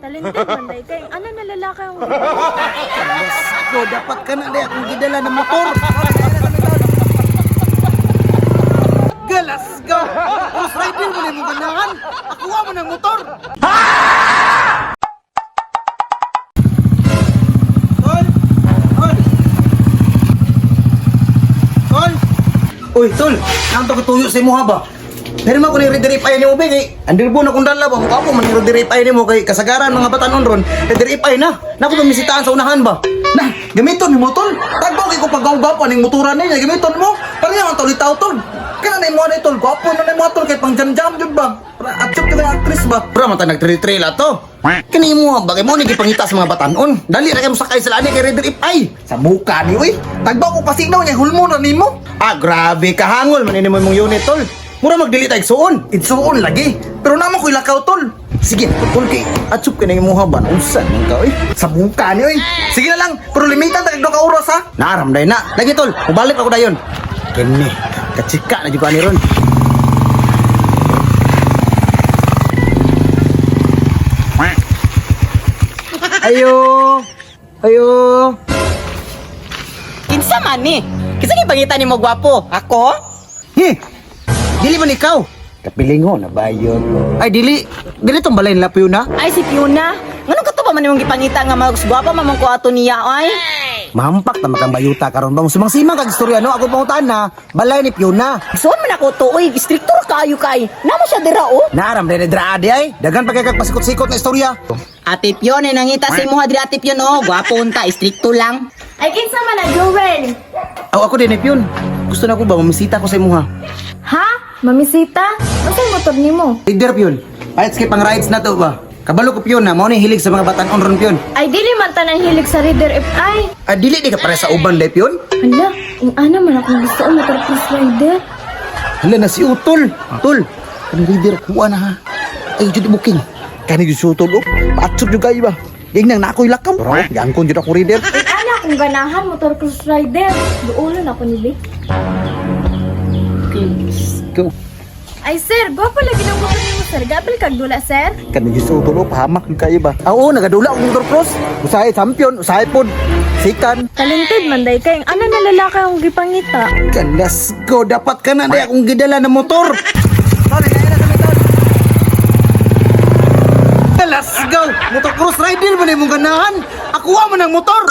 Talented man day kay ano na lalaki ang Let's go, dapat ka na day akong gidala ng motor. Go, let's go. Cross rider mo na yung ganahan. Akuha mo ng motor. Tol! Tol! Tol! Uy, Tol! Nang to katuyo sa imo ha ba? Pero mo ko ni rediripay ni mo ba kay andirbo na kung dala ba mukha ko man rediripay ni mo kay kasagaran mga batanon ron rediripay na nako pamisitahan sa unahan ba na gamiton ni mo tol tagbaw kay ko paggaw pa ning motoran ni gamiton mo pareha man tol itaw tol kana na mo na tol gwapo na ni mo tol kay pang jam jud ba atchop ka na actress ba bro man ta nagtrail ato kani mo ba kay mo ni gipangita sa mga batanon dali ra kay mo sakay sila ni kay rediripay sa muka ni uy tagbaw ko pasignaw niya hulmo na nimo grabe ka hangol man ni mo imong unit tol. Mura magdili tayong suon. Itsuon lagi. Pero naman ko'y lakaw, tol. Sige, tol kay. Atsup ka na yung muha ba? Unsan yung ka, oy. Sa mungka niyo, oy. Sige na lang. Pero limitan tayo ka oras, ha. Naramday na. Lagi, tol. Mabalik ako dayon. Kini. Kachika na juga ni ron. Ayo. Ayo. Kinsa man ni? Kinsa gipangitan nimo gwapo? Ako? Dili man ikaw. Kapilingo na ba yun? Ay, dili. Dili tong balay nila Piuna. Ay si Fiona. Ngano ka to pa man imong gipangita nga mas gwapa man ko ato niya ay? Mampak na makang bayuta karon ba mo simang-simang kag istorya no ako pangutaan na balay ni Piuna. Suon man ako to oy, strictor kaayo kay. Namo siya dira o. Naram dai draade ay. Dagan pa kay kag pasikot-sikot na istorya. Ate Pion nangita sa imo diri Ate Pion oh, gwapo unta, stricto lang. Ay kinsa man na Joel. Ako din ni Pion. Gusto na ko ba mamisita ko sa imuha. Ha? Mamisita? Unsay motor nimo? Leader Pion. Pahit kay pang rides na to ba? Kabalo ko Pion na mao ni hilig sa mga batan-on ron Pion. Ay dili man tanang hilig sa Reader FI. Dili di ka pare sa uban dai Pion. Hala, ang ana man akong gusto ang motor plus rider. Hala na si Utol. Tol. Kan leader kuha na ha. Ay jud booking. Kani jud si Utol oh. Patsop jud kay ba. Ding nang nakoy lakam. Gangkon jud ako leader. Ang ana akong ganahan motor plus rider. Duulo na ako ni Vic. Go. Ay sir, gwapo lagi ng motor nimo sir. Gapil kag dula sir. Kan jud si Utol oh, pahamak jud kay ba. Oo, nagadula og motor cross. Usahay champion, usahay pod. Sikan. Talented man day kay ano na lalaki ang gipangita. Kan let's go. Dapat ka na day akong gidala ng motor. Sorry, kaya na kami tol. Let's go. Motor cross rider mo na imong ganahan. Akuha mo ng motor.